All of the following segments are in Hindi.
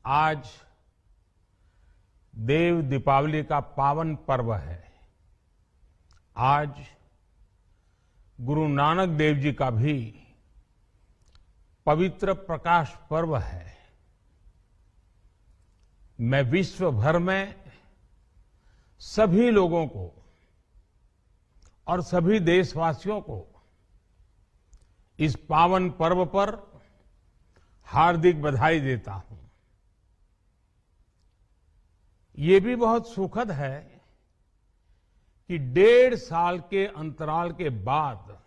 आज देव दीपावली का पावन पर्व है। आज गुरु नानक देव जी का भी पवित्र प्रकाश पर्व है। मैं विश्व भर में सभी लोगों को और सभी देशवासियों को इस पावन पर्व पर हार्दिक बधाई देता हूं। ये भी बहुत सुखद है कि 1.5 साल के अंतराल के बाद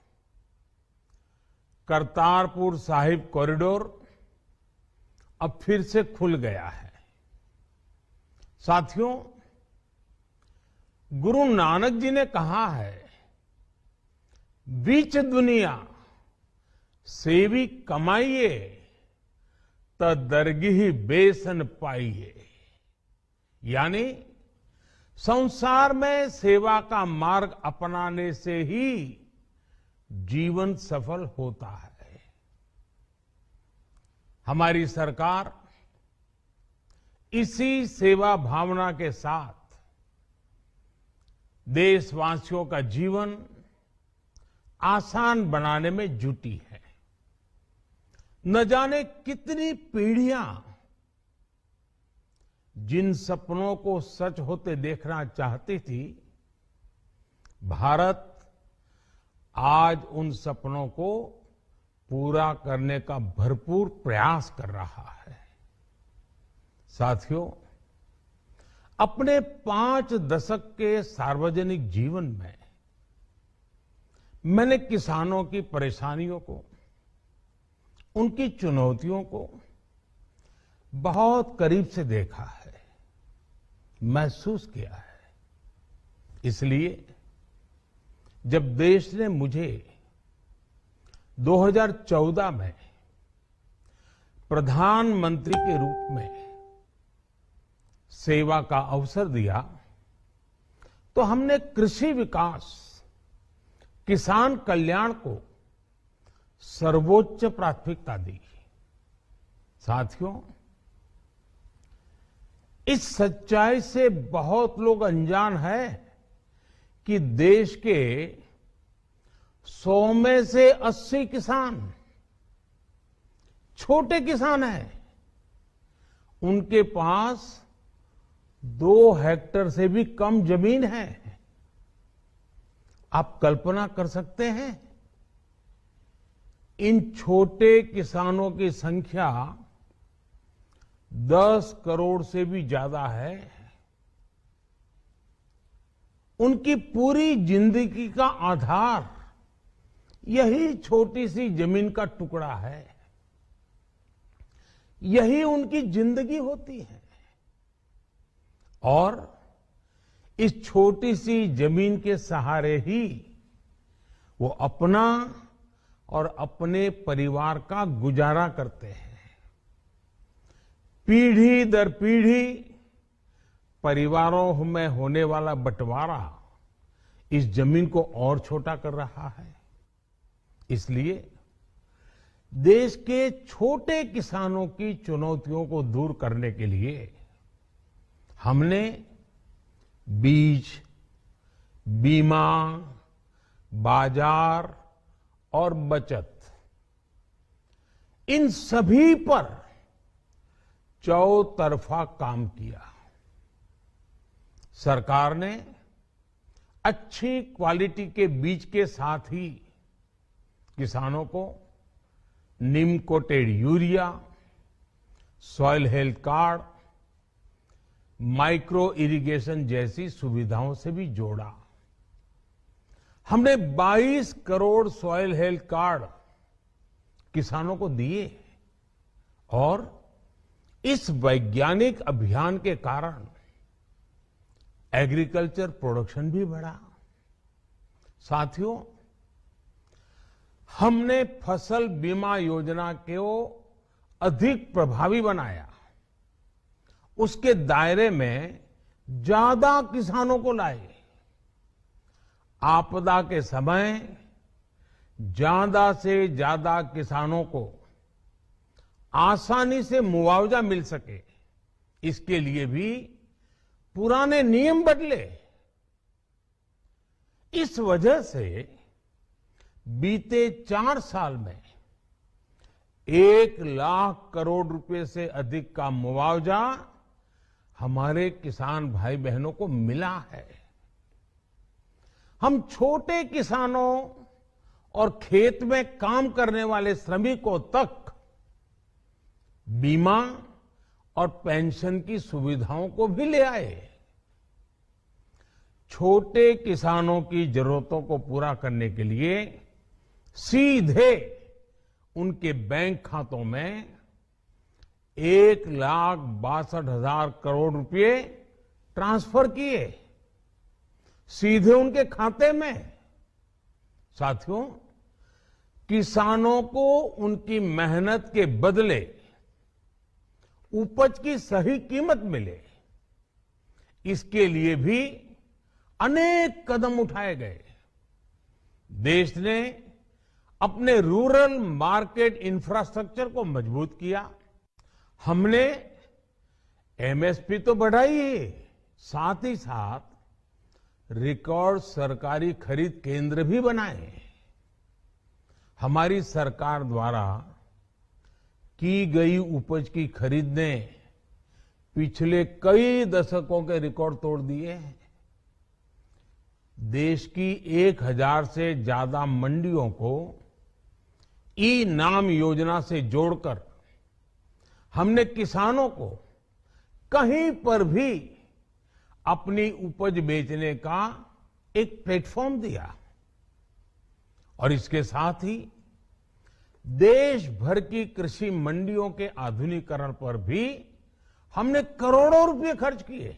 करतारपुर साहिब कॉरिडोर अब फिर से खुल गया है। साथियों, गुरु नानक जी ने कहा है, बीच दुनिया सेवी कमाइए त दरगिही बेसन पाइए। यानी संसार में सेवा का मार्ग अपनाने से ही जीवन सफल होता है। हमारी सरकार इसी सेवा भावना के साथ देशवासियों का जीवन आसान बनाने में जुटी है। न जाने कितनी पीढ़ियां जिन सपनों को सच होते देखना चाहती थी, भारत आज उन सपनों को पूरा करने का भरपूर प्रयास कर रहा है। साथियों, अपने 5 दशक के सार्वजनिक जीवन में मैंने किसानों की परेशानियों को, उनकी चुनौतियों को बहुत करीब से देखा है, महसूस किया है। इसलिए जब देश ने मुझे 2014 में प्रधानमंत्री के रूप में सेवा का अवसर दिया, तो हमने कृषि विकास, किसान कल्याण को सर्वोच्च प्राथमिकता दी। साथियों, इस सच्चाई से बहुत लोग अनजान है कि देश के 100 में से 80 किसान छोटे किसान हैं। उनके पास 2 हेक्टेयर से भी कम जमीन है। आप कल्पना कर सकते हैं, इन छोटे किसानों की संख्या 10 करोड़ से भी ज्यादा है। उनकी पूरी जिंदगी का आधार यही छोटी सी जमीन का टुकड़ा है। यही उनकी जिंदगी होती है। और इस छोटी सी जमीन के सहारे ही वो अपना और अपने परिवार का गुजारा करते हैं। पीढ़ी दर पीढ़ी परिवारों में होने वाला बंटवारा इस जमीन को और छोटा कर रहा है। इसलिए देश के छोटे किसानों की चुनौतियों को दूर करने के लिए हमने बीज, बीमा, बाजार और बचत, इन सभी पर चौतरफा काम किया। सरकार ने अच्छी क्वालिटी के बीज के साथ ही किसानों को neem coated urea, soil health card, micro irrigation जैसी सुविधाओं से भी जोड़ा। हमने 22 करोड़ सॉइल हेल्थ कार्ड किसानों को दिए और इस वैज्ञानिक अभियान के कारण एग्रीकल्चर प्रोडक्शन भी बढ़ा। साथियों, हमने फसल बीमा योजना को अधिक प्रभावी बनाया। उसके दायरे में ज्यादा किसानों को लाए। आपदा के समय ज्यादा से ज्यादा किसानों को आसानी से मुआवजा मिल सके, इसके लिए भी पुराने नियम बदले। इस वजह से बीते 4 साल में 1 लाख करोड़ रुपए से अधिक का मुआवजा हमारे किसान भाई बहनों को मिला है। हम छोटे किसानों और खेत में काम करने वाले श्रमिकों तक बीमा और पेंशन की सुविधाओं को भी ले आए। छोटे किसानों की जरूरतों को पूरा करने के लिए सीधे उनके बैंक खातों में 1,62,000 करोड़ रुपए ट्रांसफर किए, सीधे उनके खाते में। साथियों, किसानों को उनकी मेहनत के बदले उपज की सही कीमत मिले, इसके लिए भी अनेक कदम उठाए गए। देश ने अपने रूरल मार्केट इंफ्रास्ट्रक्चर को मजबूत किया। हमने एमएसपी तो बढ़ाई ही, साथ ही साथ रिकॉर्ड सरकारी खरीद केंद्र भी बनाए। हमारी सरकार द्वारा की गई उपज की खरीद ने पिछले कई दशकों के रिकॉर्ड तोड़ दिए हैं। देश की 1000 से ज्यादा मंडियों को ई नाम योजना से जोड़कर हमने किसानों को कहीं पर भी अपनी उपज बेचने का एक प्लेटफॉर्म दिया। और इसके साथ ही देश भर की कृषि मंडियों के आधुनिकीकरण पर भी हमने करोड़ों रुपए खर्च किए।